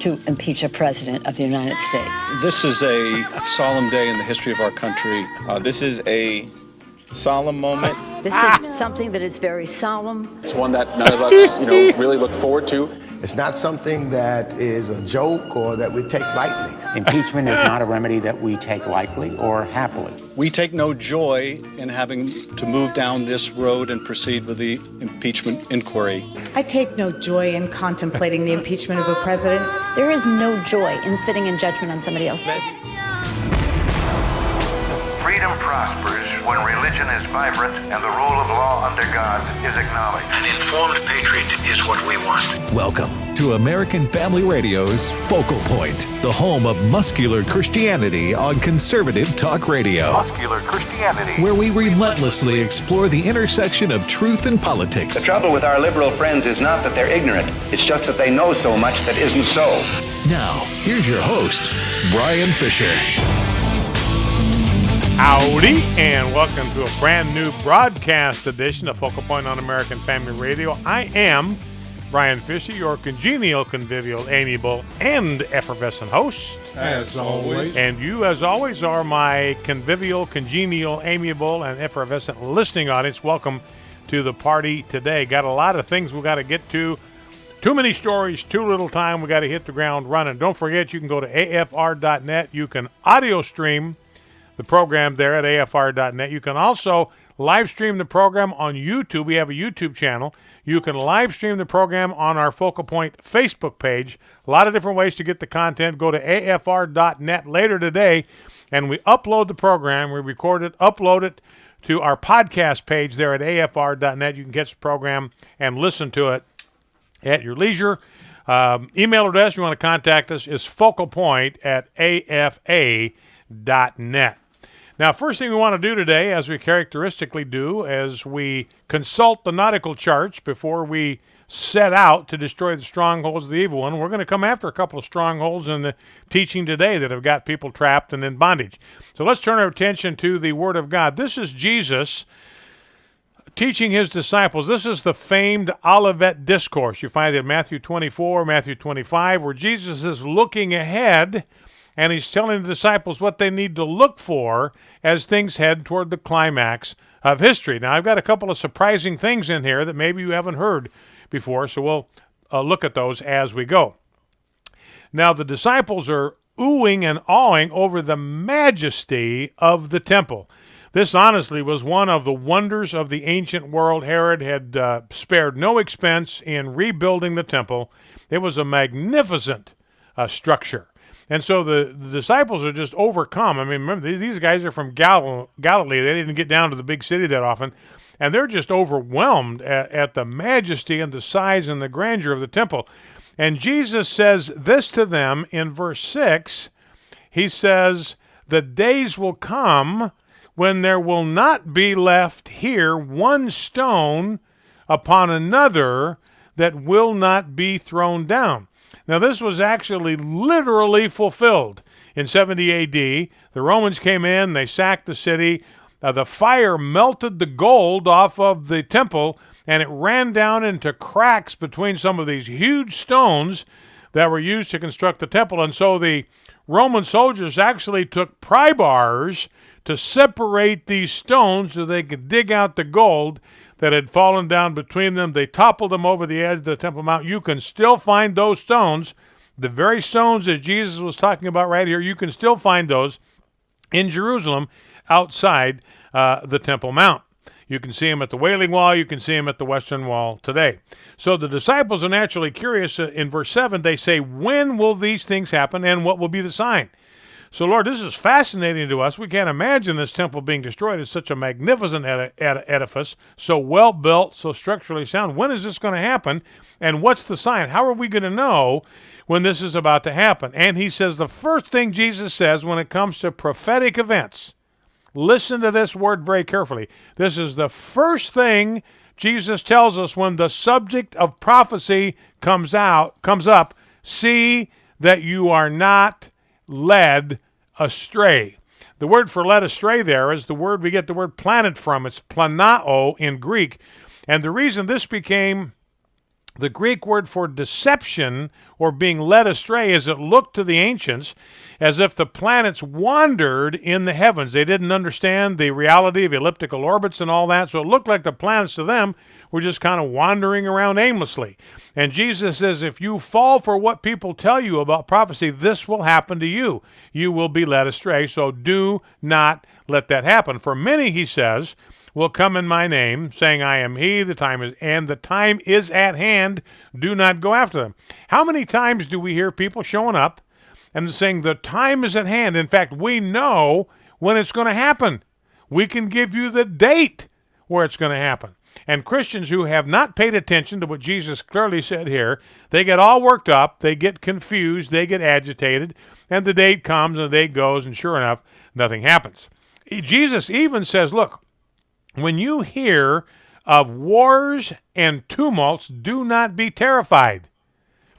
to impeach a president of the United States. This is a solemn day in the history of our country. This is a solemn moment. This is something that is very solemn. It's one that none of us, really look forward to. It's not something that is a joke or that we take lightly. Impeachment is not a remedy that we take lightly or happily. We take no joy in having to move down this road and proceed with the impeachment inquiry. I take no joy in contemplating the impeachment of a president. There is no joy in sitting in judgment on somebody else. Freedom prospers when religion is vibrant and the rule of law under God is acknowledged. An informed patriot is what we want. Welcome to American Family Radio's Focal Point, the home of muscular Christianity on conservative talk radio. Muscular Christianity. Where we relentlessly explore the intersection of truth and politics. The trouble with our liberal friends is not that they're ignorant. It's just that they know so much that isn't so. Now, here's your host, Brian Fisher. Howdy, and welcome to a brand new broadcast edition of Focal Point on American Family Radio. I am Brian Fisher, your congenial, convivial, amiable, and effervescent host. As always. And you, as always, are my convivial, congenial, amiable, and effervescent listening audience. Welcome to the party today. Got a lot of things we got to get to. Too many stories, too little time. We got to hit the ground running. Don't forget, you can go to afr.net. You can audio stream the program there at afr.net. You can also live stream the program on YouTube. We have a YouTube channel. You can live stream the program on our Focal Point Facebook page. A lot of different ways to get the content. Go to afr.net later today, and we upload the program. We record it, upload it to our podcast page there at afr.net. You can catch the program and listen to it at your leisure. Email address you want to contact us is focalpoint@afa.net. Now, first thing we want to do today, as we characteristically do, as we consult the nautical charts before we set out to destroy the strongholds of the evil one, we're going to come after a couple of strongholds in the teaching today that have got people trapped and in bondage. So let's turn our attention to the Word of God. This is Jesus teaching his disciples. This is the famed Olivet Discourse. You find it in Matthew 24, Matthew 25, where Jesus is looking ahead and he's telling the disciples what they need to look for as things head toward the climax of history. Now, I've got a couple of surprising things in here that maybe you haven't heard before, so we'll look at those as we go. Now, the disciples are oohing and awing over the majesty of the temple. This honestly was one of the wonders of the ancient world. Herod had spared no expense in rebuilding the temple. It was a magnificent structure. And so the disciples are just overcome. I mean, remember, these guys are from Galilee. They didn't get down to the big city that often. And they're just overwhelmed at the majesty and the size and the grandeur of the temple. And Jesus says this to them in verse 6. He says, "The days will come when there will not be left here one stone upon another that will not be thrown down." Now, this was actually literally fulfilled in 70 A.D. The Romans came in, they sacked the city. The fire melted the gold off of the temple, and it ran down into cracks between some of these huge stones that were used to construct the temple. And so the Roman soldiers actually took pry bars to separate these stones so they could dig out the gold that had fallen down between them. They toppled them over the edge of the Temple Mount. You can still find those stones, the very stones that Jesus was talking about right here. You can still find those in Jerusalem outside the Temple Mount. You can see them at the Wailing Wall. You can see them at the Western Wall today. So the disciples are naturally curious. In verse 7, they say, "When will these things happen, and what will be the sign?" So, Lord, this is fascinating to us. We can't imagine this temple being destroyed. It's such a magnificent edifice, so well-built, so structurally sound. When is this going to happen, and what's the sign? How are we going to know when this is about to happen? And he says the first thing Jesus says when it comes to prophetic events, listen to this word very carefully. This is the first thing Jesus tells us when the subject of prophecy comes up. See that you are not led astray. The word for led astray there is the word we get the word planet from. It's planao in Greek. And the reason this became the Greek word for deception or being led astray as it looked to the ancients as if the planets wandered in the heavens. They didn't understand the reality of elliptical orbits and all that, so it looked like the planets to them were just kind of wandering around aimlessly. And Jesus says, if you fall for what people tell you about prophecy, this will happen to you. You will be led astray, so do not let that happen. For many, he says, will come in my name, saying, I am he, the time is at hand. Do not go after them. How many times do we hear people showing up and saying, the time is at hand? In fact, we know when it's going to happen. We can give you the date where it's going to happen. And Christians who have not paid attention to what Jesus clearly said here, they get all worked up, they get confused, they get agitated, and the date comes and the date goes, and sure enough, nothing happens. Jesus even says, look, when you hear of wars and tumults, do not be terrified,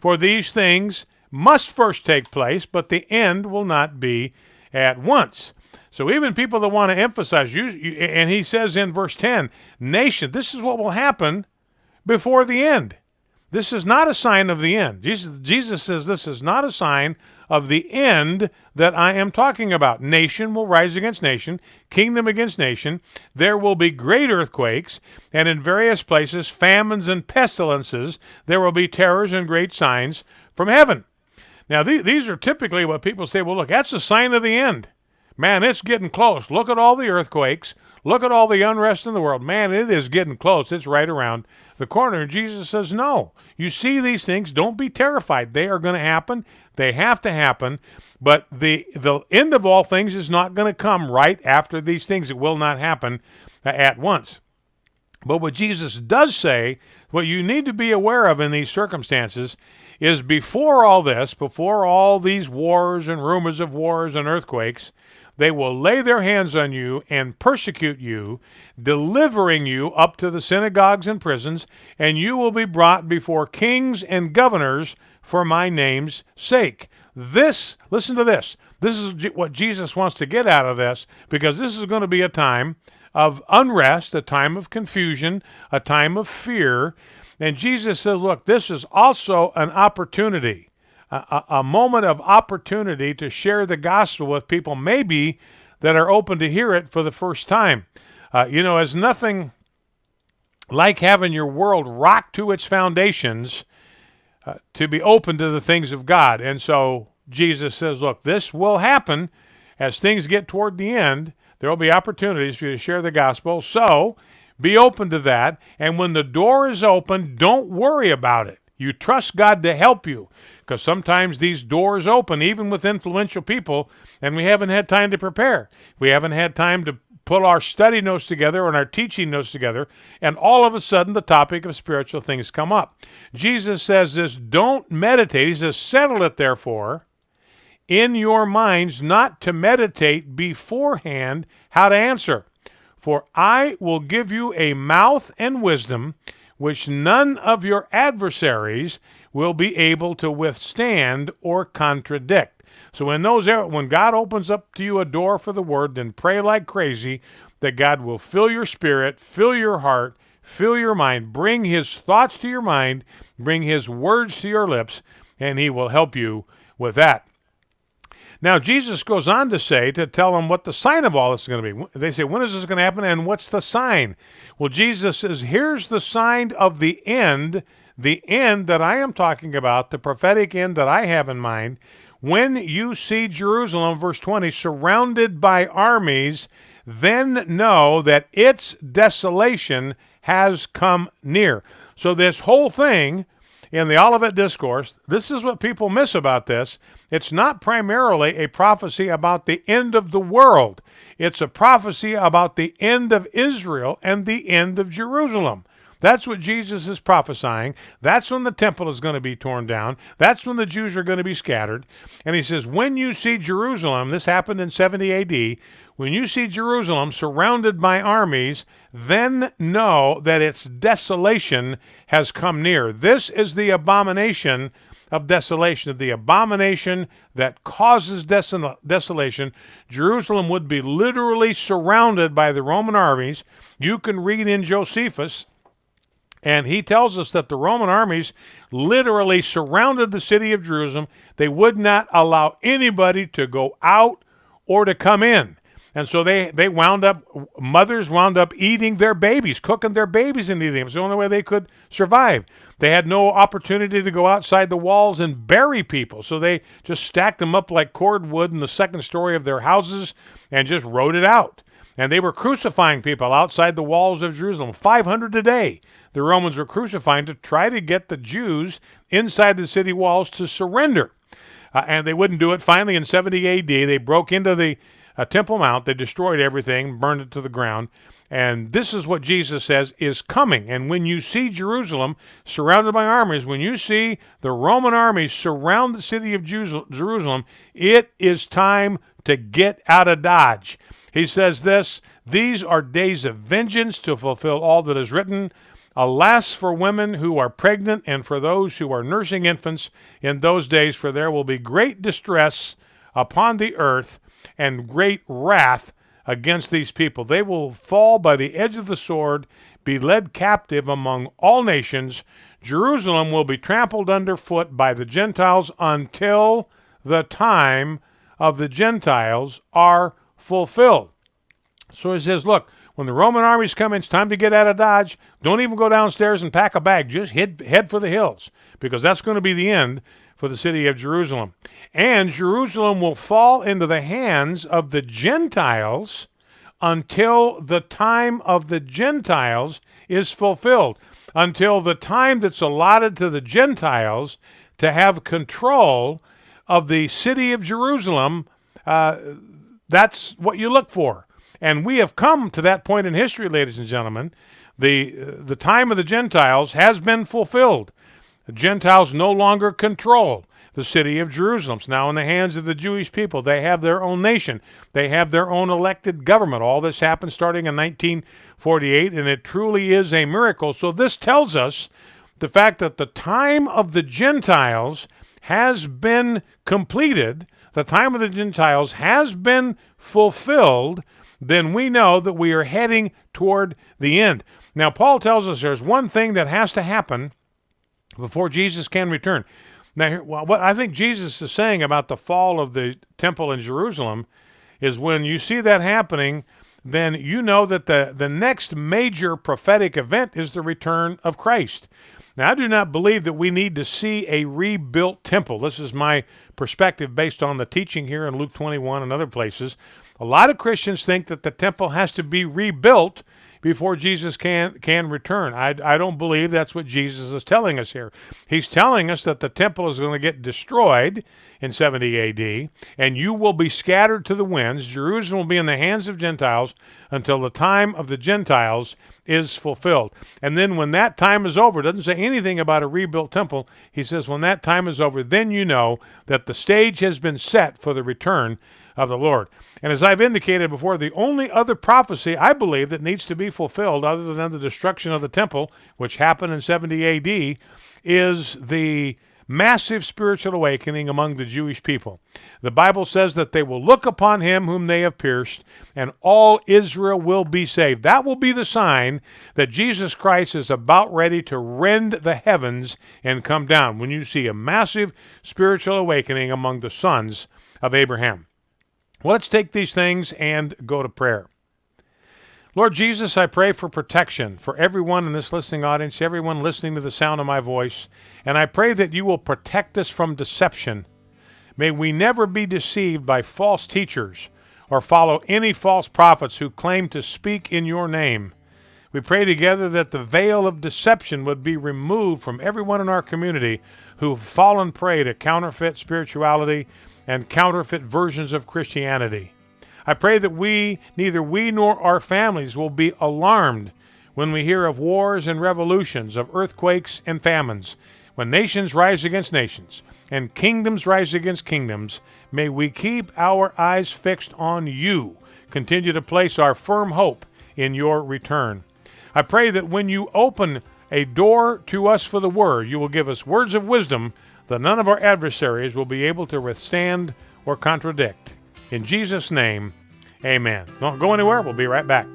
for these things must first take place, but the end will not be at once. So even people that want to emphasize, and he says in verse 10, nation, this is what will happen before the end. This is not a sign of the end. Jesus says this is not a sign of the end that I am talking about. Nation will rise against nation, kingdom against nation. There will be great earthquakes, and in various places famines and pestilences. There will be terrors and great signs from heaven. Now, these are typically what people say, well, look, that's a sign of the end. Man, it's getting close. Look at all the earthquakes. Look at all the unrest in the world. Man, it is getting close. It's right around the corner. And Jesus says, no. You see these things. Don't be terrified. They are going to happen. They have to happen. But the end of all things is not going to come right after these things. It will not happen at once. But what Jesus does say, what you need to be aware of in these circumstances is before all this, before all these wars and rumors of wars and earthquakes, they will lay their hands on you and persecute you, delivering you up to the synagogues and prisons, and you will be brought before kings and governors for my name's sake. This, listen to this, this is what Jesus wants to get out of this, because this is going to be a time of unrest, a time of confusion, a time of fear. And Jesus says, look, this is also an opportunity. A moment of opportunity to share the gospel with people maybe that are open to hear it for the first time. There's nothing like having your world rocked to its foundations to be open to the things of God. And so Jesus says, look, this will happen as things get toward the end. There will be opportunities for you to share the gospel. So be open to that. And when the door is open, don't worry about it. You trust God to help you, because sometimes these doors open, even with influential people, and we haven't had time to prepare. We haven't had time to put our study notes together and our teaching notes together, and all of a sudden the topic of spiritual things come up. Jesus says this, don't meditate. He says, settle it, therefore, in your minds, not to meditate beforehand how to answer. For I will give you a mouth and wisdom which none of your adversaries will be able to withstand or contradict. So when God opens up to you a door for the word, then pray like crazy that God will fill your spirit, fill your heart, fill your mind, bring his thoughts to your mind, bring his words to your lips, and he will help you with that. Now, Jesus goes on to tell them what the sign of all this is going to be. They say, when is this going to happen, and what's the sign? Well, Jesus says, here's the sign of the end that I am talking about, the prophetic end that I have in mind. When you see Jerusalem, verse 20, surrounded by armies, then know that its desolation has come near. So this whole thing in the Olivet Discourse, this is what people miss about this. It's not primarily a prophecy about the end of the world. It's a prophecy about the end of Israel and the end of Jerusalem. That's what Jesus is prophesying. That's when the temple is going to be torn down. That's when the Jews are going to be scattered. And he says, when you see Jerusalem, this happened in 70 AD, when you see Jerusalem surrounded by armies, then know that its desolation has come near. This is the abomination of desolation, the abomination that causes desolation. Jerusalem would be literally surrounded by the Roman armies. You can read in Josephus And he tells us that the Roman armies literally surrounded the city of Jerusalem. They would not allow anybody to go out or to come in. And so mothers wound up eating their babies, cooking their babies and eating them. It's the only way they could survive. They had no opportunity to go outside the walls and bury people. So they just stacked them up like cordwood in the second story of their houses and just rode it out. And they were crucifying people outside the walls of Jerusalem. 500 a day the Romans were crucifying to try to get the Jews inside the city walls to surrender. And they wouldn't do it. Finally, in 70 AD, they broke into the Temple Mount. They destroyed everything, burned it to the ground. And this is what Jesus says is coming. And when you see Jerusalem surrounded by armies, when you see the Roman armies surround the city of Jerusalem, it is time to get out of Dodge. He says this, these are days of vengeance to fulfill all that is written. Alas for women who are pregnant and for those who are nursing infants in those days, for there will be great distress upon the earth and great wrath against these people. They will fall by the edge of the sword, be led captive among all nations. Jerusalem will be trampled underfoot by the Gentiles until the time of the Gentiles are fulfilled. So he says, look, when the Roman armies come in, it's time to get out of Dodge. Don't even go downstairs and pack a bag. Just head for the hills, because that's going to be the end for the city of Jerusalem. And Jerusalem will fall into the hands of the Gentiles until the time of the Gentiles is fulfilled, until the time that's allotted to the Gentiles to have control of the city of Jerusalem. That's what you look for. And we have come to that point in history, ladies and gentlemen. The time of the Gentiles has been fulfilled. The Gentiles no longer control the city of Jerusalem. It's now in the hands of the Jewish people. They have their own nation. They have their own elected government. All this happened starting in 1948, and it truly is a miracle. So this tells us the fact that the time of the Gentiles has been completed, the time of the Gentiles has been fulfilled, then we know that we are heading toward the end. Now, Paul tells us there's one thing that has to happen before Jesus can return. Now, what I think Jesus is saying about the fall of the temple in Jerusalem is when you see that happening, then you know that the next major prophetic event is the return of Christ. Now, I do not believe that we need to see a rebuilt temple. This is my perspective based on the teaching here in Luke 21 and other places. A lot of Christians think that the temple has to be rebuilt before Jesus can return. I don't believe that's what Jesus is telling us here. He's telling us that the temple is going to get destroyed in 70 AD, and you will be scattered to the winds. Jerusalem will be in the hands of Gentiles until the time of the Gentiles is fulfilled. And then when that time is over, it doesn't say anything about a rebuilt temple. He says when that time is over, then you know that the stage has been set for the return of the Lord. And as I've indicated before, the only other prophecy I believe that needs to be fulfilled other than the destruction of the temple, which happened in 70 AD, is the massive spiritual awakening among the Jewish people. The Bible says that they will look upon him whom they have pierced, and all Israel will be saved. That will be the sign that Jesus Christ is about ready to rend the heavens and come down, when you see a massive spiritual awakening among the sons of Abraham. Well, let's take these things and go to prayer. Lord Jesus, I pray for protection for everyone in this listening audience, everyone listening to the sound of my voice, and I pray that you will protect us from deception. May we never be deceived by false teachers or follow any false prophets who claim to speak in your name. We pray together that the veil of deception would be removed from everyone in our community who've fallen prey to counterfeit spirituality and counterfeit versions of Christianity. I pray that neither we nor our families will be alarmed when we hear of wars and revolutions, of earthquakes and famines. When nations rise against nations and kingdoms rise against kingdoms, may we keep our eyes fixed on you. Continue to place our firm hope in your return. I pray that when you open a door to us for the word, you will give us words of wisdom that none of our adversaries will be able to withstand or contradict. In Jesus' name, amen. Don't go anywhere. We'll be right back.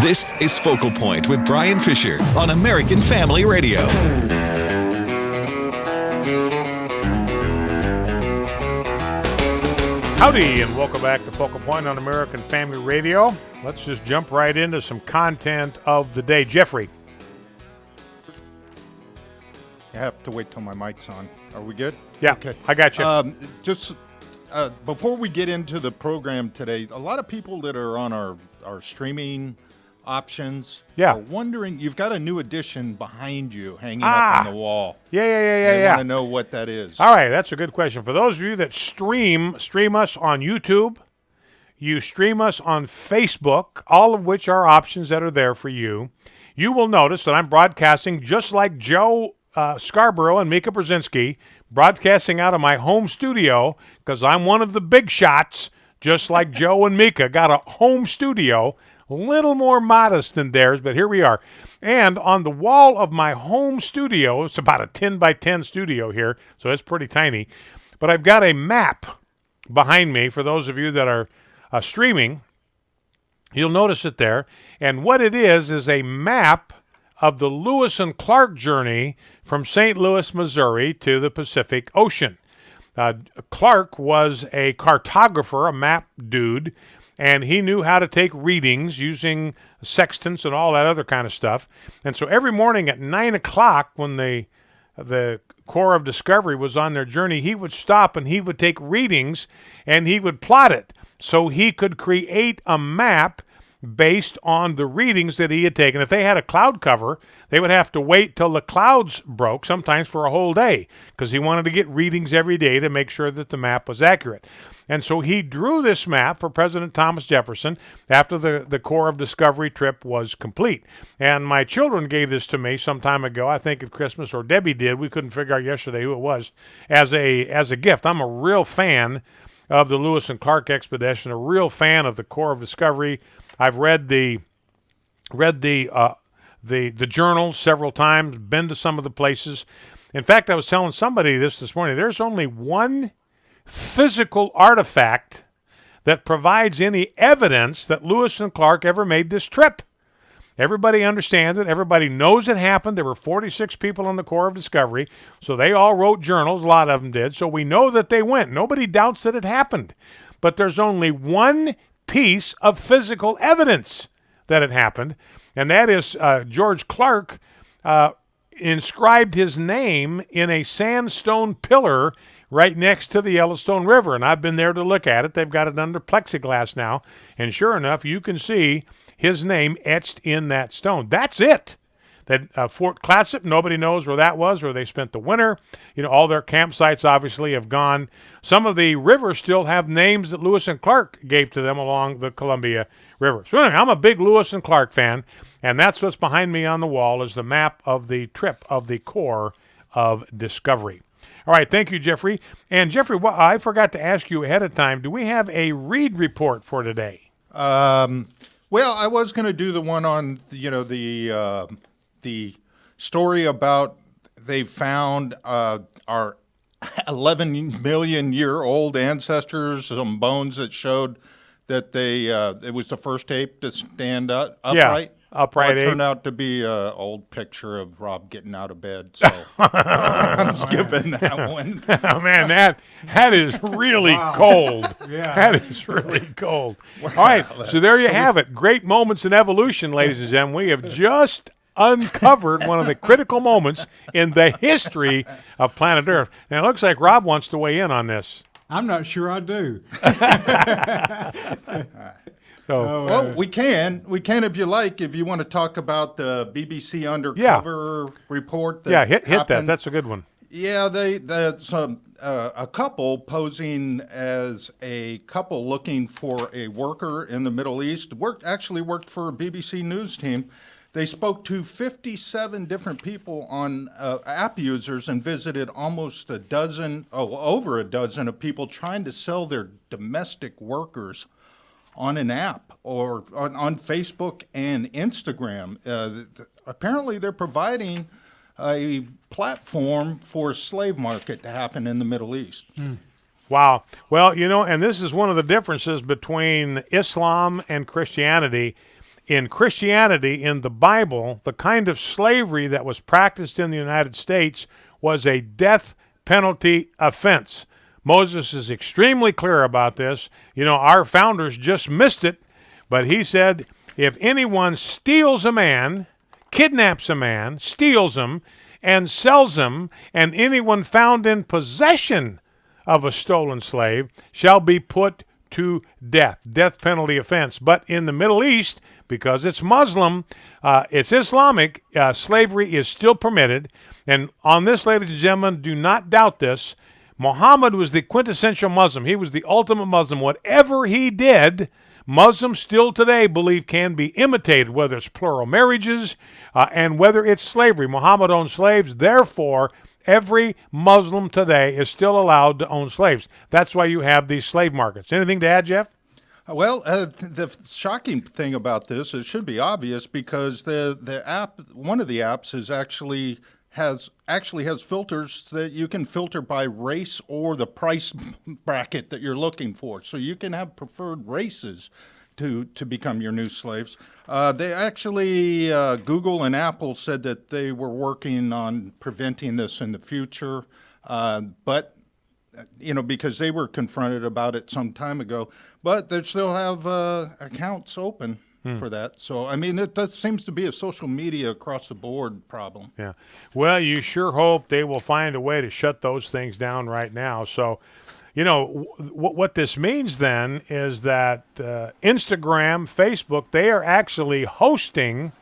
This is Focal Point with Brian Fisher on American Family Radio. Howdy, and welcome back to Focal Point on American Family Radio. Let's just jump right into some content of the day. Jeffrey. I have to wait till my mic's on. Are we good? Yeah, okay. I got you. Just before we get into the program today, a lot of people that are on our streaming options are wondering, you've got a new edition behind you hanging up on the wall. Yeah. I want to know what that is. All right, that's a good question. For those of you that stream us on YouTube, you stream us on Facebook, all of which are options that are there for you. You will notice that I'm broadcasting just like Joe Scarborough and Mika Brzezinski, broadcasting out of my home studio because I'm one of the big shots, just like Joe and Mika. Got a home studio, a little more modest than theirs, but here we are. And on the wall of my home studio, it's about a 10 by 10 studio here, so it's pretty tiny, but I've got a map behind me for those of you that are streaming. You'll notice it there. And what it is a map of the Lewis and Clark journey from St. Louis, Missouri to the Pacific Ocean. Clark was a cartographer, a map dude, and he knew how to take readings using sextants and all that other kind of stuff. And so every morning at 9 o'clock when the Corps of Discovery was on their journey, he would stop and he would take readings and he would plot it so he could create a map based on the readings that he had taken. If they had a cloud cover, they would have to wait till the clouds broke, sometimes for a whole day, because he wanted to get readings every day to make sure that the map was accurate. And so he drew this map for President Thomas Jefferson after the Corps of Discovery trip was complete. And my children gave this to me some time ago, I think at Christmas, or Debbie did. We couldn't figure out yesterday who it was, as a gift. I'm a real fan of the Lewis and Clark expedition, a real fan of the Corps of Discovery. I've read the journal several times, been to some of the places. In fact, I was telling somebody this morning. There's only one physical artifact that provides any evidence that Lewis and Clark ever made this trip. Everybody understands it. Everybody knows it happened. There were 46 people on the Corps of Discovery, so they all wrote journals. A lot of them did. So we know that they went. Nobody doubts that it happened. But there's only one piece of physical evidence that it happened, and that is George Clark inscribed his name in a sandstone pillar right next to the Yellowstone River, and I've been there to look at it. They've got it under plexiglass now, and sure enough, you can see his name etched in that stone. That's it. That Fort Clatsop, nobody knows where that was, where they spent the winter. You know, all their campsites obviously have gone. Some of the rivers still have names that Lewis and Clark gave to them along the Columbia River. So anyway, I'm a big Lewis and Clark fan, and that's what's behind me on the wall is the map of the trip of the Corps of Discovery. All right, thank you, Jeffrey. And Jeffrey, I forgot to ask you ahead of time, do we have a read report for today? Well, I was going to do the one on, the story about they found our 11 million year old ancestors, some bones that showed that it was the first ape to stand upright. Yeah, upright It ape. turned out to be an old picture of Rob getting out of bed, so I'm skipping that one. Oh, man, that is really cold. Yeah. That is really cold. All right, so there you have it. Great moments in evolution, ladies and gentlemen. We have just uncovered one of the critical moments in the history of planet Earth. And it looks like Rob wants to weigh in on this. I'm not sure I do. Well, we can if you like. If you want to talk about the BBC undercover report. That hit happened. that. That's a good one. Yeah, that's a couple posing as a couple looking for a worker in the Middle East. Actually worked for a BBC News team. They spoke to 57 different people on app users and visited almost over a dozen of people trying to sell their domestic workers on an app or on Facebook and Instagram. Apparently, they're providing a platform for a slave market to happen in the Middle East. Wow. Well, and this is one of the differences between Islam and Christianity. in Christianity, in the Bible, the kind of slavery that was practiced in the United States was a death penalty offense. Moses is extremely clear about this. You know, our founders just missed it, but he said, if anyone steals a man, kidnaps a man, steals him, and sells him, and anyone found in possession of a stolen slave shall be put to death penalty offense. But in the Middle East, because it's Muslim, it's Islamic, slavery is still permitted. And on this, ladies and gentlemen, do not doubt this, Muhammad was the quintessential Muslim. He was the ultimate Muslim. Whatever he did, Muslims still today believe can be imitated, whether it's plural marriages and whether it's slavery. Muhammad owned slaves, therefore, every Muslim today is still allowed to own slaves. That's why you have these slave markets. Anything to add, Jeff? Well, the shocking thing about this, it should be obvious because the app, one of the apps, is actually has filters that you can filter by race or the price bracket that you're looking for. So you can have preferred races to become your new slaves. They actually, Google and Apple said that they were working on preventing this in the future, but you know, because they were confronted about it some time ago, but they still have accounts open for that. So, I mean, it seems to be a social media across the board problem. Yeah. Well, you sure hope they will find a way to shut those things down right now. So, you know, what this means then is that Instagram, Facebook, they are actually hosting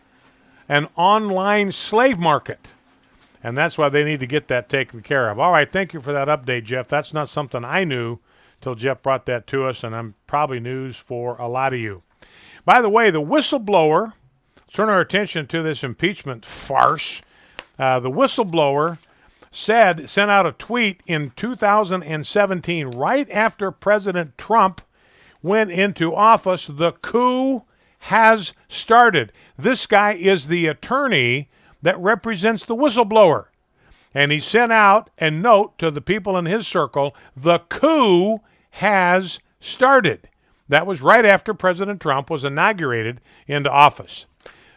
an online slave market. And that's why they need to get that taken care of. All right, thank you for that update, Jeff. That's not something I knew till Jeff brought that to us, and I'm probably news for a lot of you. By the way, the whistleblower, turn our attention to this impeachment farce. The whistleblower sent out a tweet in 2017, right after President Trump went into office, the coup has started. This guy is the attorney that represents the whistleblower. And he sent out a note to the people in his circle, the coup has started. That was right after President Trump was inaugurated into office.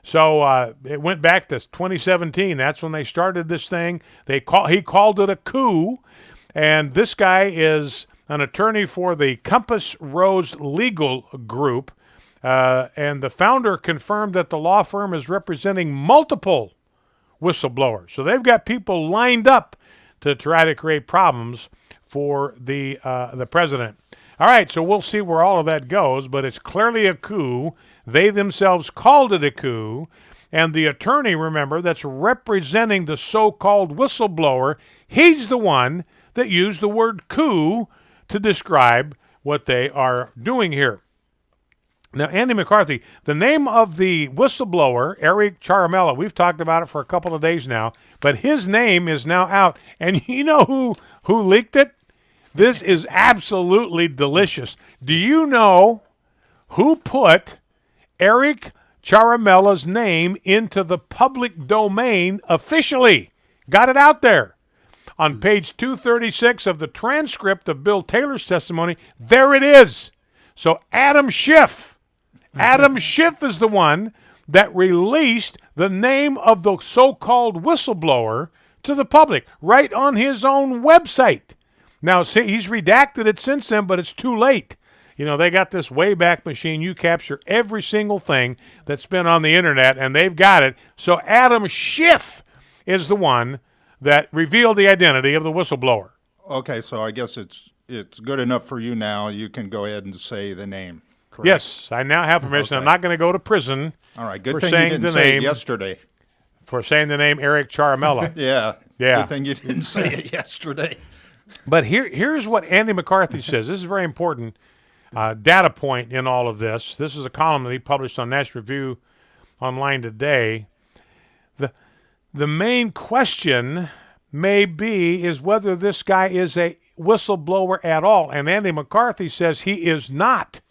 So it went back to 2017. That's when they started this thing. He called it a coup. And this guy is an attorney for the Compass Rose Legal Group. And the founder confirmed that the law firm is representing multiple whistleblowers. So they've got people lined up to try to create problems for the president. All right, so we'll see where all of that goes, but it's clearly a coup. They themselves called it a coup, and the attorney, remember, that's representing the so-called whistleblower, he's the one that used the word coup to describe what they are doing here. Now, Andy McCarthy, the name of the whistleblower, Eric Charamella, we've talked about it for a couple of days now, but his name is now out. And you know who leaked it? This is absolutely delicious. Do you know who put Eric Charamella's name into the public domain officially? Got it out there. On page 236 of the transcript of Bill Taylor's testimony, there it is. So Adam Schiff is the one that released the name of the so-called whistleblower to the public right on his own website. Now, see, he's redacted it since then, but it's too late. You know, they got this Wayback Machine. You capture every single thing that's been on the internet, and they've got it. So Adam Schiff is the one that revealed the identity of the whistleblower. Okay, so I guess it's good enough for you now. You can go ahead and say the name. Correct? Yes, I now have permission. Okay. I'm not going to go to prison. All right, good thing you didn't say it yesterday. For saying the name Eric Charamella. Yeah. Good thing you didn't say it yesterday. But here's what Andy McCarthy says. This is a very important data point in all of this. This is a column that he published on National Review Online today. The main question may be is whether this guy is a whistleblower at all. And Andy McCarthy says he is not.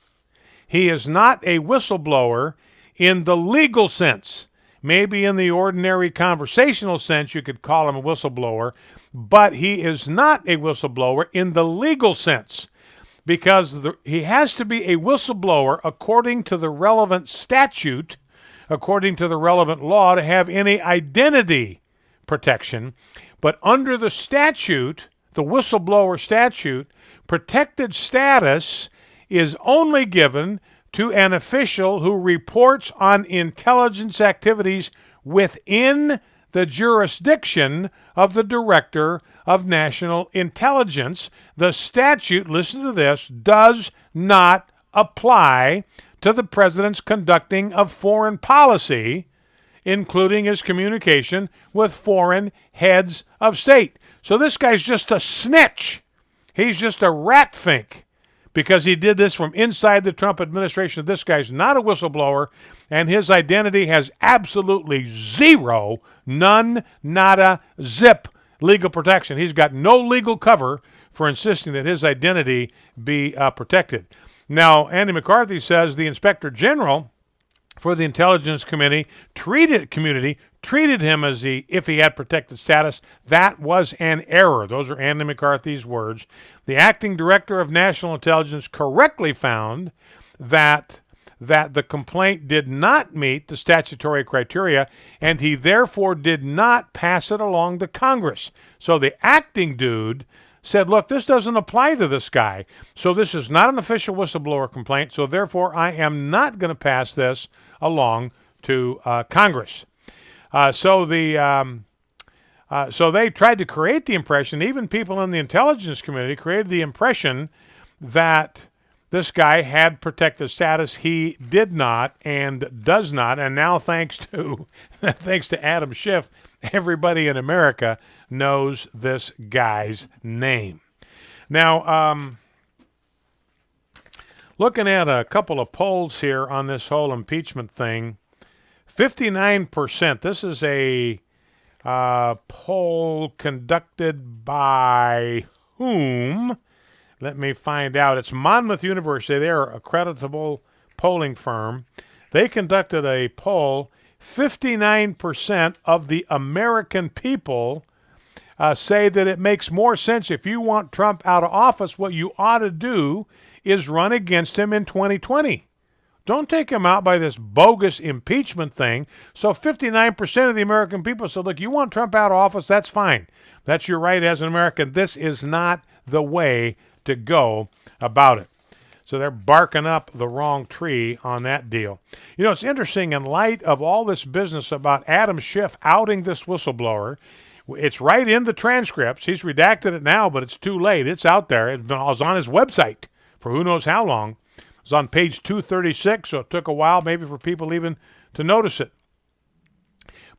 He is not a whistleblower in the legal sense. Maybe in the ordinary conversational sense, you could call him a whistleblower, but he is not a whistleblower in the legal sense because he has to be a whistleblower according to the relevant statute according to the relevant law, to have any identity protection. But under the statute, the whistleblower statute, protected status is only given to an official who reports on intelligence activities within the jurisdiction of the Director of National Intelligence. The statute, listen to this, does not apply to the president's conducting of foreign policy, including his communication with foreign heads of state. So this guy's just a snitch. He's just a rat fink because he did this from inside the Trump administration. This guy's not a whistleblower, and his identity has absolutely zero, none, nada, zip legal protection. He's got no legal cover for insisting that his identity be protected. Now, Andy McCarthy says the Inspector General for the Intelligence Committee treated him as if he had protected status. That was an error. Those are Andy McCarthy's words. The acting director of national intelligence correctly found that the complaint did not meet the statutory criteria, and he therefore did not pass it along to Congress. So the acting dude said, look, this doesn't apply to this guy. So this is not an official whistleblower complaint, so therefore I am not going to pass this along to Congress. So they tried to create the impression, even people in the intelligence community created the impression that this guy had protected status. He did not and does not. And now thanks to Adam Schiff, everybody in America knows this guy's name. Now, looking at a couple of polls here on this whole impeachment thing, 59%, this is a poll conducted by whom? Let me find out. It's Monmouth University. They're a creditable polling firm. They conducted a poll. 59% of the American people say that it makes more sense if you want Trump out of office, what you ought to do is run against him in 2020. Don't take him out by this bogus impeachment thing. So 59% of the American people said, look, you want Trump out of office, that's fine. That's your right as an American. This is not the way to go about it. So they're barking up the wrong tree on that deal. You know, it's interesting in light of all this business about Adam Schiff outing this whistleblower. It's right in the transcripts. He's redacted it now, but it's too late. It's out there. It was on his website for who knows how long. It was on page 236, so it took a while maybe for people even to notice it.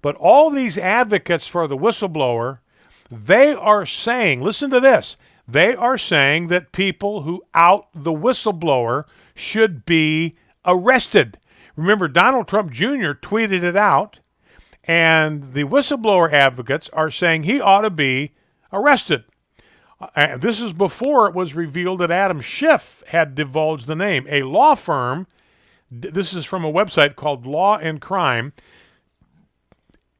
But all these advocates for the whistleblower, they are saying, listen to this, they are saying that people who out the whistleblower should be arrested. Remember, Donald Trump Jr. tweeted it out, and the whistleblower advocates are saying he ought to be arrested. This is before it was revealed that Adam Schiff had divulged the name. A law firm, this is from a website called Law and Crime,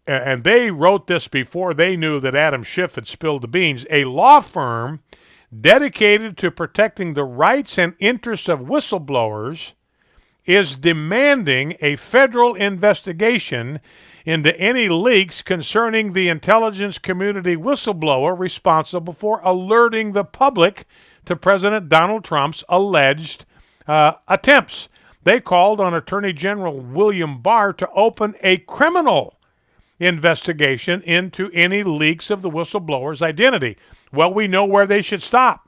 and they wrote this before they knew that Adam Schiff had spilled the beans. A law firm dedicated to protecting the rights and interests of whistleblowers is demanding a federal investigation into any leaks concerning the intelligence community whistleblower responsible for alerting the public to President Donald Trump's alleged attempts. They called on Attorney General William Barr to open a criminal investigation into any leaks of the whistleblower's identity. Well, we know where they should start.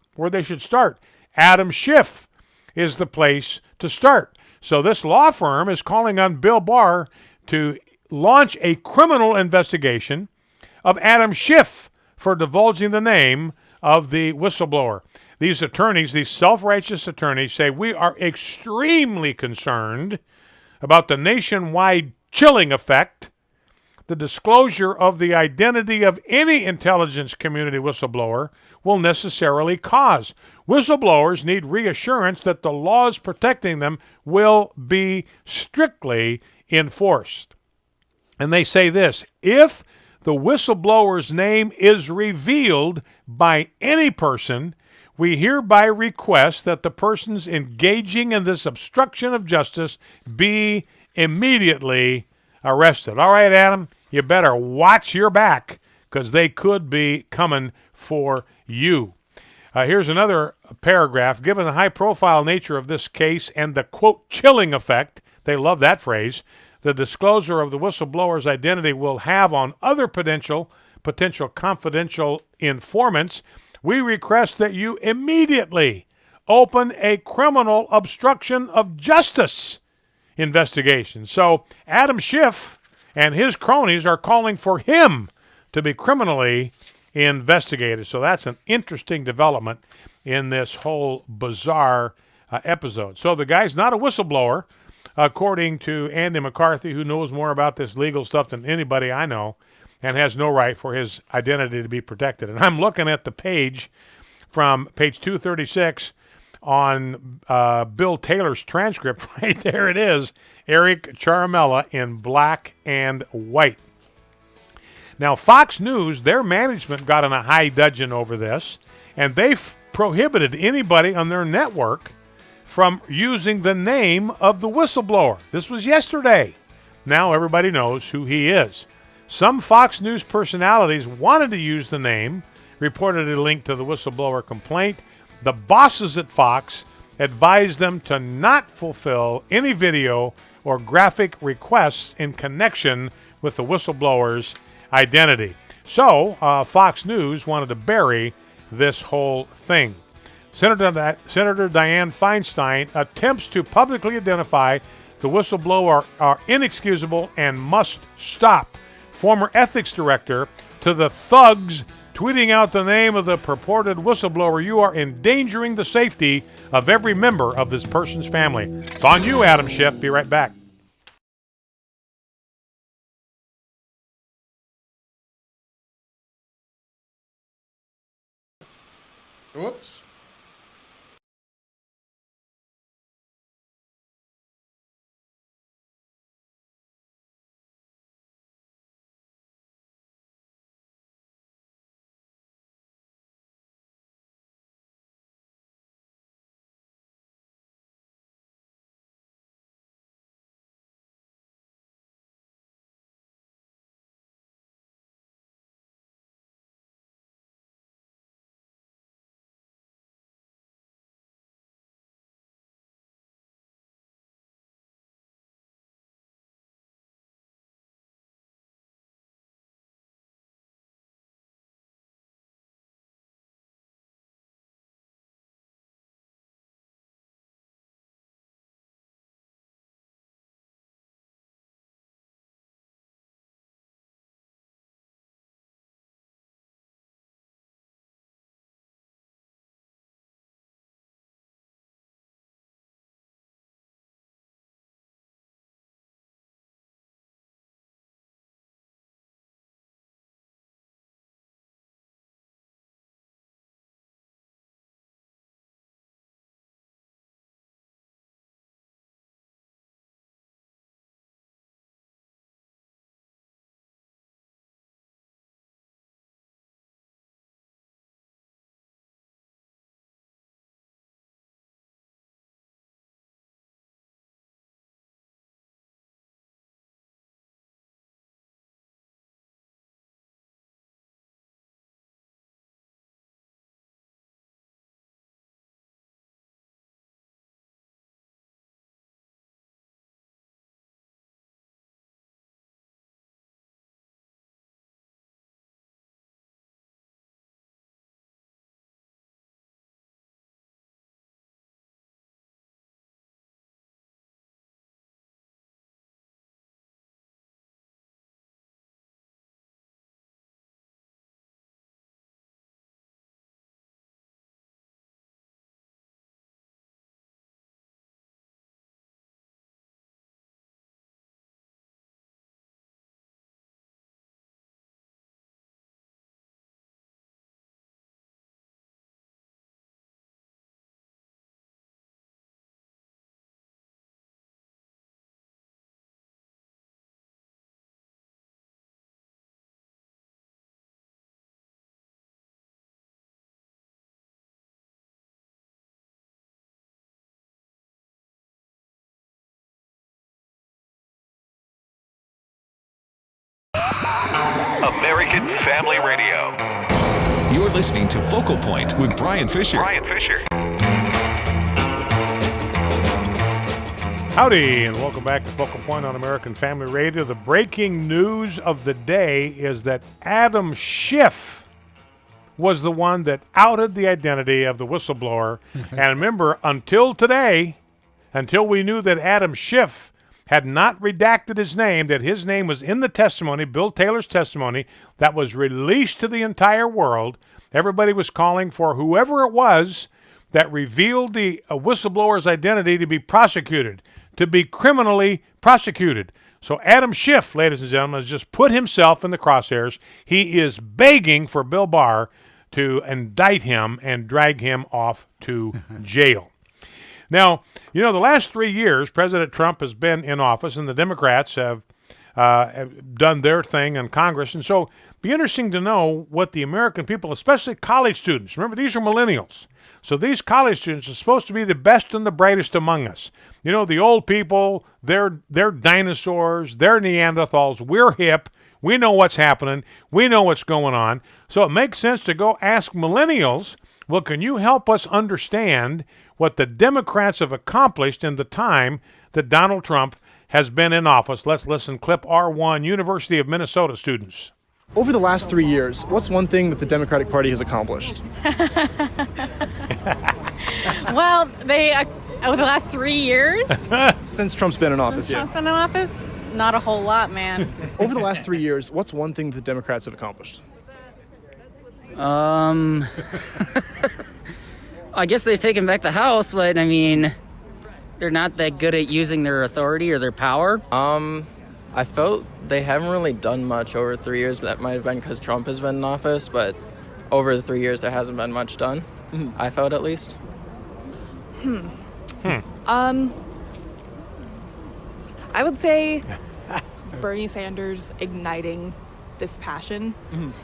Adam Schiff is the place to start. So this law firm is calling on Bill Barr to launch a criminal investigation of Adam Schiff for divulging the name of the whistleblower. These attorneys, these self-righteous attorneys, say we are extremely concerned about the nationwide chilling effect the disclosure of the identity of any intelligence community whistleblower will necessarily cause. Whistleblowers need reassurance that the laws protecting them will be strictly enforced. And they say this, if the whistleblower's name is revealed by any person, we hereby request that the persons engaging in this obstruction of justice be immediately arrested. All right, Adam, you better watch your back because they could be coming for you. Here's another paragraph. Given the high-profile nature of this case and the, quote, chilling effect, they love that phrase, the disclosure of the whistleblower's identity will have on other potential confidential informants, we request that you immediately open a criminal obstruction of justice investigation. So Adam Schiff and his cronies are calling for him to be criminally investigated. So that's an interesting development in this whole bizarre episode. So the guy's not a whistleblower, according to Andy McCarthy, who knows more about this legal stuff than anybody I know and has no right for his identity to be protected. And I'm looking at the page from page 236 on Bill Taylor's transcript. Right there it is, Eric Charamella in black and white. Now, Fox News, their management got in a high dudgeon over this, and they prohibited anybody on their network from using the name of the whistleblower. This was yesterday. Now everybody knows who he is. Some Fox News personalities wanted to use the name, reportedly linked to the whistleblower complaint. The bosses at Fox advised them to not fulfill any video or graphic requests in connection with the whistleblower's identity. So Fox News wanted to bury this whole thing. Senator Dianne Feinstein attempts to publicly identify the whistleblower are inexcusable and must stop. Former ethics director to the thugs tweeting out the name of the purported whistleblower, you are endangering the safety of every member of this person's family. It's on you, Adam Schiff. Be right back. Whoops. American Family Radio. You're listening to Focal Point with Brian Fisher. Howdy, and welcome back to Focal Point on American Family Radio. The breaking news of the day is that Adam Schiff was the one that outed the identity of the whistleblower. And remember, until today, until we knew that Adam Schiff had not redacted his name, that his name was in the testimony, Bill Taylor's testimony, that was released to the entire world, everybody was calling for whoever it was that revealed the whistleblower's identity to be prosecuted, to be criminally prosecuted. So Adam Schiff, ladies and gentlemen, has just put himself in the crosshairs. He is begging for Bill Barr to indict him and drag him off to jail. Now, you know, the last 3 years, President Trump has been in office, and the Democrats have done their thing in Congress. And so it'd be interesting to know what the American people, especially college students, remember, these are millennials. So these college students are supposed to be the best and the brightest among us. You know, the old people, they're dinosaurs, they're Neanderthals, we're hip, we know what's happening, we know what's going on. So it makes sense to go ask millennials, well, can you help us understand what the Democrats have accomplished in the time that Donald Trump has been in office? Let's listen, clip R1, University of Minnesota students. Over the last 3 years, what's one thing that the Democratic Party has accomplished? Well, over the last 3 years? Since Trump's been in office, Trump's been in office? Not a whole lot, man. Over the last 3 years, what's one thing that the Democrats have accomplished? I guess they've taken back the House, but I mean, they're not that good at using their authority or their power. I felt they haven't really done much over 3 years, but that might have been because Trump has been in office, but over the 3 years there hasn't been much done. I felt, at least. I would say Bernie Sanders igniting this passion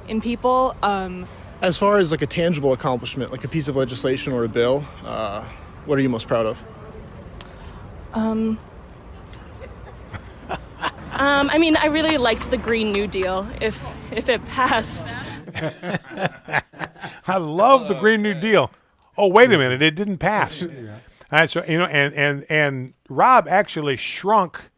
in people. As far as like a tangible accomplishment, like a piece of legislation or a bill, what are you most proud of? I mean, I really liked the Green New Deal, if it passed. I love the Green New Deal. Oh, wait a minute, it didn't pass. All right, so you know, and Rob actually shrunk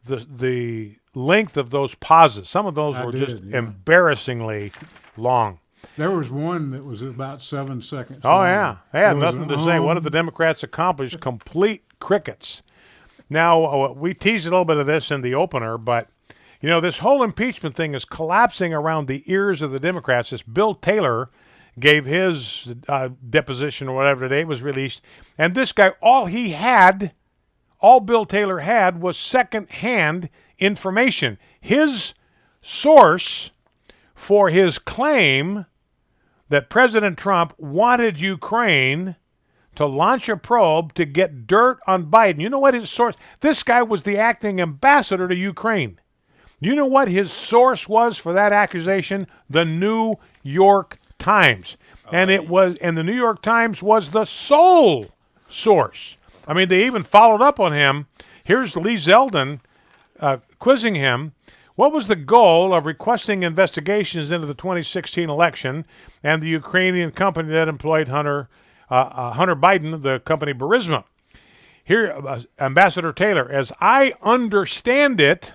the length of those pauses. Some of those were just embarrassingly long. There was one that was about 7 seconds. Oh, yeah. They had It was nothing to say. What have the Democrats accomplished? Complete crickets. Now, we teased a little bit of this in the opener, but, you know, this whole impeachment thing is collapsing around the ears of the Democrats. This Bill Taylor gave his deposition or whatever today was released, and this guy, all Bill Taylor had was second-hand information. His source for his claim that President Trump wanted Ukraine to launch a probe to get dirt on Biden. You know what his source? This guy was the acting ambassador to Ukraine. You know what his source was for that accusation? The New York Times. And the New York Times was the sole source. I mean, they even followed up on him. Here's Lee Zeldin quizzing him. What was the goal of requesting investigations into the 2016 election and the Ukrainian company that employed Hunter Biden, the company Burisma? Here, Ambassador Taylor, as I understand it,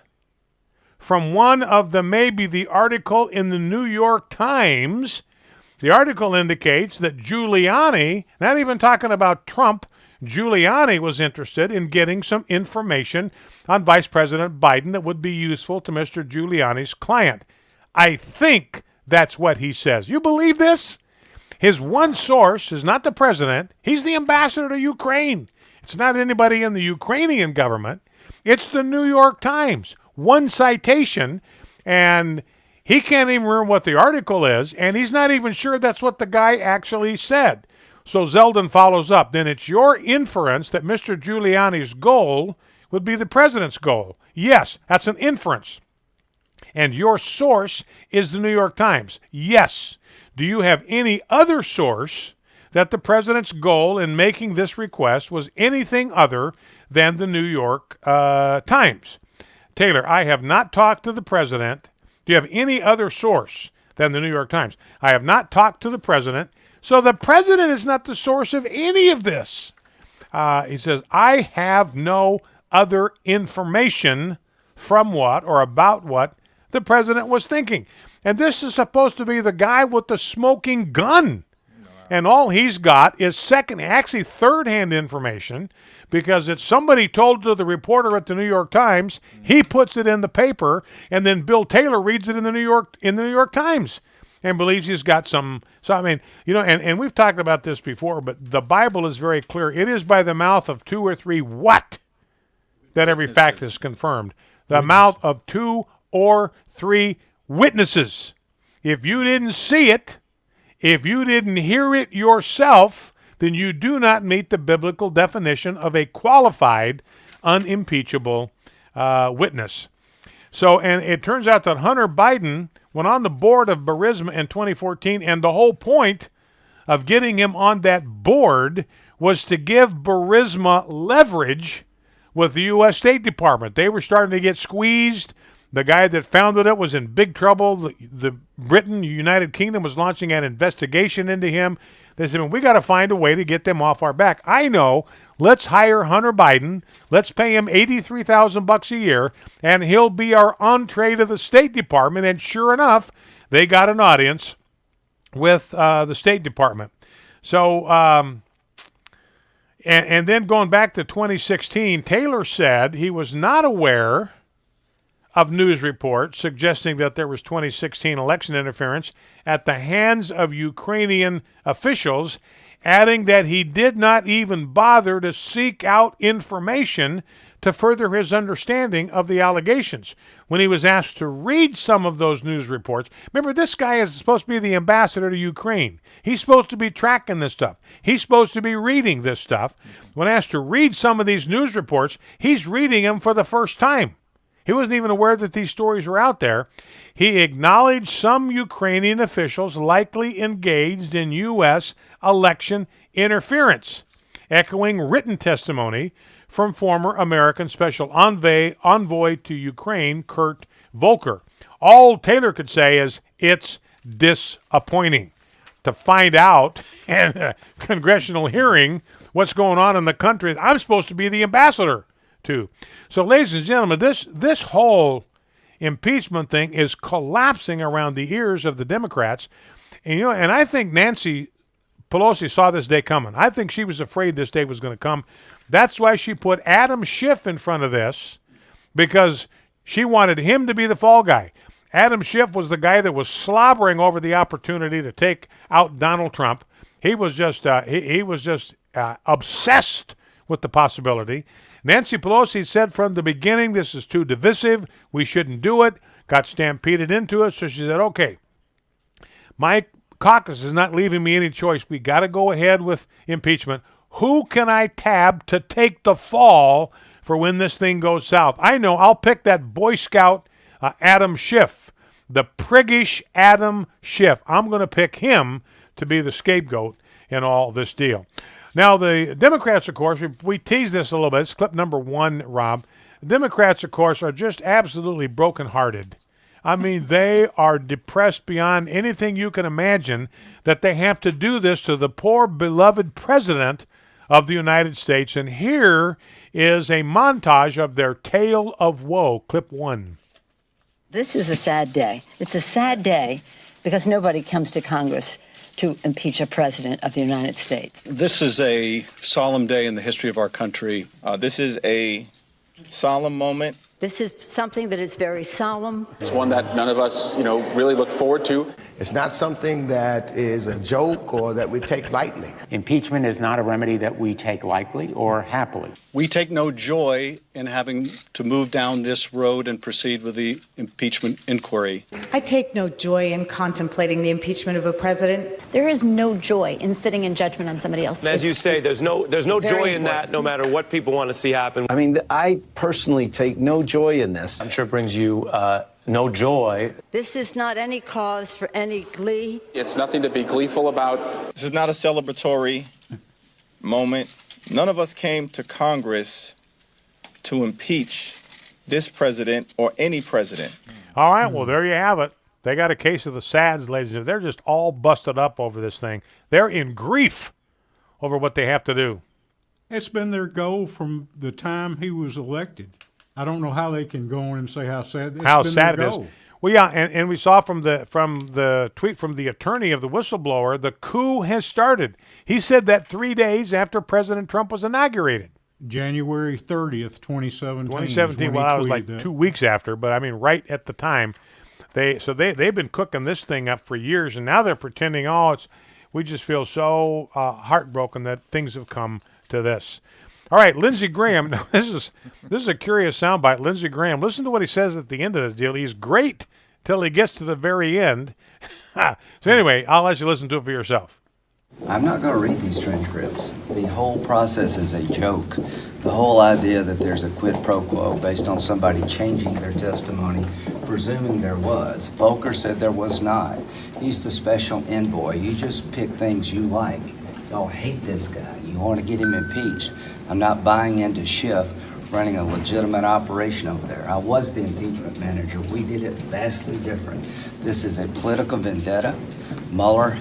from one of the article in the New York Times, the article indicates that Giuliani, not even talking about Trump, Giuliani was interested in getting some information on Vice President Biden that would be useful to Mr. Giuliani's client. I think that's what he says. You believe this? His one source is not the president. He's the ambassador to Ukraine. It's not anybody in the Ukrainian government. It's the New York Times. One citation, and he can't even remember what the article is, and he's not even sure that's what the guy actually said. So Zeldin follows up. Then it's your inference that Mr. Giuliani's goal would be the president's goal. Yes, that's an inference. And your source is the New York Times. Yes. Do you have any other source that the president's goal in making this request was anything other than the New York Times? Taylor, I have not talked to the president, Do you have any other source than the New York Times? I have not talked to the president, so the president is not the source of any of this. He says, I have no other information from what or about what the president was thinking. And this is supposed to be the guy with the smoking gun. And all he's got is third-hand information, because it's somebody told to the reporter at the New York Times, he puts it in the paper, and then Bill Taylor reads it in the New York Times and believes he's got some. So, I mean, and we've talked about this before, but the Bible is very clear. It is by the mouth of 2 or 3 that every fact is confirmed. The mouth of 2 or 3 witnesses. If you didn't see it, if you didn't hear it yourself, then you do not meet the biblical definition of a qualified, unimpeachable witness. So, and it turns out that Hunter Biden went on the board of Burisma in 2014, and the whole point of getting him on that board was to give Burisma leverage with the U.S. State Department. They were starting to get squeezed. The guy that founded it was in big trouble. The United Kingdom, was launching an investigation into him. They said, well, we got to find a way to get them off our back. I know. Let's hire Hunter Biden. Let's pay him $83,000 a year, and he'll be our entree to the State Department. And sure enough, they got an audience with the State Department. So, and then going back to 2016, Taylor said he was not aware of news reports suggesting that there was 2016 election interference at the hands of Ukrainian officials, adding that he did not even bother to seek out information to further his understanding of the allegations. When he was asked to read some of those news reports, remember, this guy is supposed to be the ambassador to Ukraine. He's supposed to be tracking this stuff. He's supposed to be reading this stuff. When asked to read some of these news reports, he's reading them for the first time. He wasn't even aware that these stories were out there. He acknowledged some Ukrainian officials likely engaged in U.S. election interference, echoing written testimony from former American Special Envoy to Ukraine, Kurt Volker. All Taylor could say is, it's disappointing to find out in a congressional hearing what's going on in the country. I'm supposed to be the ambassador to. So, ladies and gentlemen, this whole impeachment thing is collapsing around the ears of the Democrats. And I think Nancy Pelosi saw this day coming. I think she was afraid this day was going to come. That's why she put Adam Schiff in front of this, because she wanted him to be the fall guy. Adam Schiff was the guy that was slobbering over the opportunity to take out Donald Trump. He was just obsessed with the possibility. Nancy Pelosi said from the beginning, this is too divisive. We shouldn't do it. Got stampeded into it. So she said, okay, my caucus is not leaving me any choice. We got to go ahead with impeachment. Who can I tab to take the fall for when this thing goes south? I know. I'll pick that Boy Scout Adam Schiff, the priggish Adam Schiff. I'm going to pick him to be the scapegoat in all this deal. Now, the Democrats, of course, we teased this a little bit. It's clip number 1, Rob. The Democrats, of course, are just absolutely brokenhearted. I mean, they are depressed beyond anything you can imagine that they have to do this to the poor, beloved president of the United States. And here is a montage of their tale of woe. Clip 1. This is a sad day. It's a sad day because nobody comes to Congress to impeach a president of the United States. This is a solemn day in the history of our country. This is a solemn moment. This is something that is very solemn. It's one that none of us, really look forward to. It's not something that is a joke or that we take lightly. Impeachment is not a remedy that we take lightly or happily. We take no joy in having to move down this road and proceed with the impeachment inquiry. I take no joy in contemplating the impeachment of a president. There is no joy in sitting in judgment on somebody else. And as you say, there's no joy in that, no matter what people want to see happen. I mean, I personally take no joy in this. I'm sure it brings you no joy. This is not any cause for any glee. It's nothing to be gleeful about. This is not a celebratory moment. None of us came to Congress to impeach this president or any president. All right, well, there you have it. They got a case of the SADS, ladies and gentlemen. They're just all busted up over this thing. They're in grief over what they have to do. It's been their goal from the time he was elected. I don't know how they can go on and say how sad It is. Well, yeah, and we saw from the tweet from the attorney of the whistleblower, the coup has started. He said that 3 days after President Trump was inaugurated. January 30th, 2017. 2017, well, that was like 2 weeks after, but I mean right at the time. They've been cooking this thing up for years, and now they're pretending, we just feel so heartbroken that things have come to this. All right, Lindsey Graham. Now, this is a curious soundbite. Lindsey Graham. Listen to what he says at the end of this deal. He's great till he gets to the very end. So anyway, I'll let you listen to it for yourself. I'm not going to read these transcripts. The whole process is a joke. The whole idea that there's a quid pro quo based on somebody changing their testimony, presuming there was. Volker said there was not. He's the special envoy. You just pick things you like. Y'all hate this guy. You want to get him impeached. I'm not buying into Schiff running a legitimate operation over there. I was the impeachment manager. We did it vastly different. This is a political vendetta. Mueller,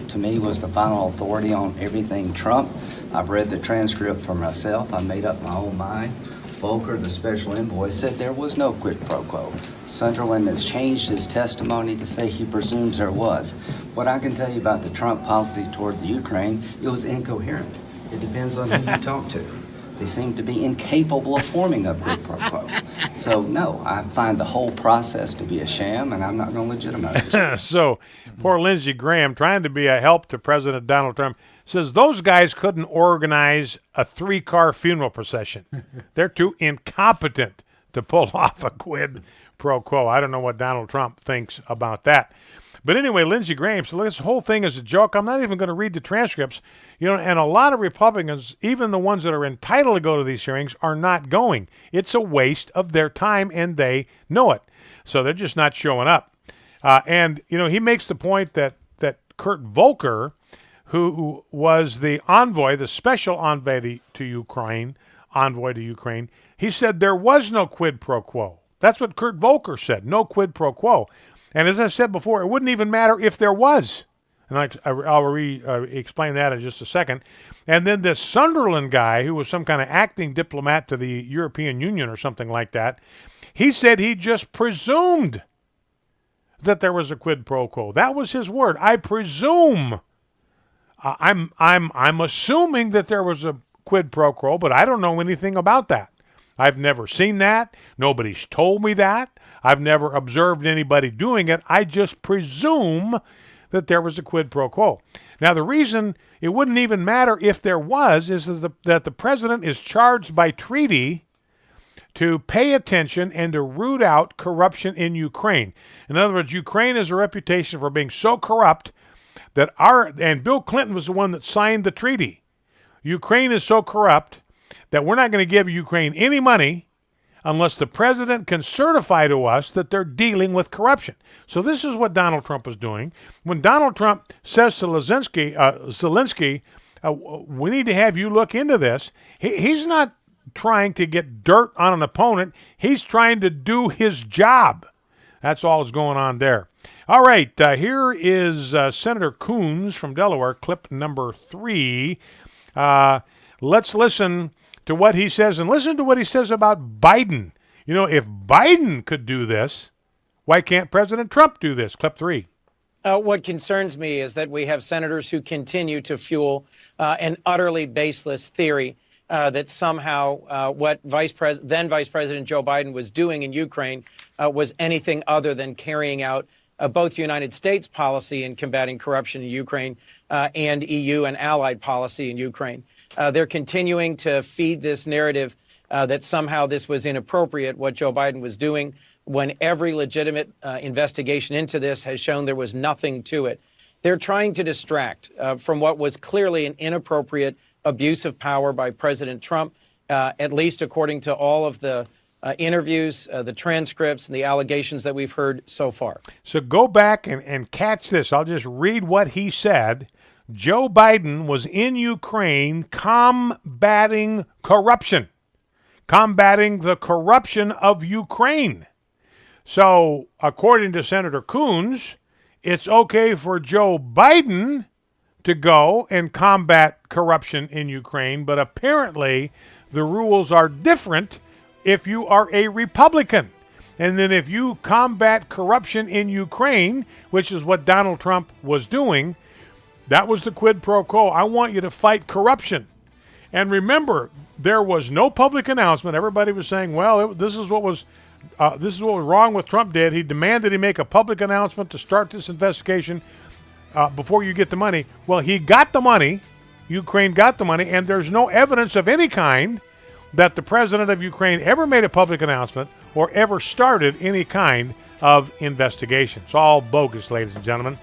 to me, was the final authority on everything Trump. I've read the transcript for myself. I made up my own mind. Volker, the special envoy, said there was no quid pro quo. Sunderland has changed his testimony to say he presumes there was. What I can tell you about the Trump policy toward the Ukraine, it was incoherent. It depends on who you talk to. They seem to be incapable of forming a quid pro quo. So, no, I find the whole process to be a sham, and I'm not going to legitimize it. So, poor Lindsey Graham, trying to be a help to President Donald Trump, says those guys couldn't organize a 3-car funeral procession. They're too incompetent to pull off a quid pro quo. I don't know what Donald Trump thinks about that. But anyway, Lindsey Graham, so this whole thing is a joke. I'm not even going to read the transcripts. And a lot of Republicans, even the ones that are entitled to go to these hearings, are not going. It's a waste of their time, and they know it. So they're just not showing up. He makes the point that Kurt Volker, who was the envoy, the special envoy to Ukraine, he said there was no quid pro quo. That's what Kurt Volker said, no quid pro quo. And as I said before, it wouldn't even matter if there was. And I'll explain that in just a second. And then this Sunderland guy, who was some kind of acting diplomat to the European Union or something like that, he said he just presumed that there was a quid pro quo. That was his word. I presume. I'm assuming that there was a quid pro quo, but I don't know anything about that. I've never seen that. Nobody's told me that. I've never observed anybody doing it. I just presume that there was a quid pro quo. Now, the reason it wouldn't even matter if there was is that the president is charged by treaty to pay attention and to root out corruption in Ukraine. In other words, Ukraine has a reputation for being so corrupt that and Bill Clinton was the one that signed the treaty. Ukraine is so corrupt that we're not going to give Ukraine any money unless the president can certify to us that they're dealing with corruption. So this is what Donald Trump is doing. When Donald Trump says to Zelensky, we need to have you look into this, he's not trying to get dirt on an opponent. He's trying to do his job. That's all that's going on there. All right, here is Senator Coons from Delaware, clip number 3. Let's listen to what he says, and listen to what he says about Biden. If Biden could do this, why can't President Trump do this? Clip 3. What concerns me is that we have senators who continue to fuel an utterly baseless theory that somehow what then Vice President Joe Biden was doing in Ukraine was anything other than carrying out both United States policy in combating corruption in Ukraine and EU and allied policy in Ukraine. They're continuing to feed this narrative that somehow this was inappropriate, what Joe Biden was doing, when every legitimate investigation into this has shown there was nothing to it. They're trying to distract from what was clearly an inappropriate abuse of power by President Trump, at least according to all of the interviews, the transcripts, and the allegations that we've heard so far. So go back and catch this. I'll just read what he said. Joe Biden was in Ukraine combating corruption, combating the corruption of Ukraine. So, according to Senator Coons, it's okay for Joe Biden to go and combat corruption in Ukraine, but apparently the rules are different if you are a Republican. And then if you combat corruption in Ukraine, which is what Donald Trump was doing, that was the quid pro quo. I want you to fight corruption. And remember, there was no public announcement. Everybody was saying, well, this is what was wrong with Trump did. He demanded he make a public announcement to start this investigation before you get the money. Well, he got the money. Ukraine got the money, and there's no evidence of any kind that the president of Ukraine ever made a public announcement or ever started any kind of investigation. It's all bogus, ladies and gentlemen.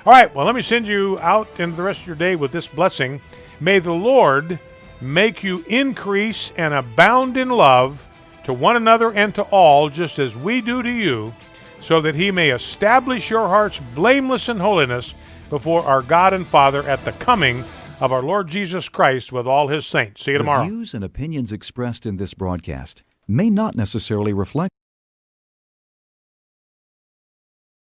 All right, well, let me send you out into the rest of your day with this blessing. May the Lord make you increase and abound in love to one another and to all, just as we do to you, so that he may establish your hearts blameless in holiness before our God and Father at the coming of our Lord Jesus Christ with all his saints. See you tomorrow. The views and opinions expressed in this broadcast may not necessarily reflect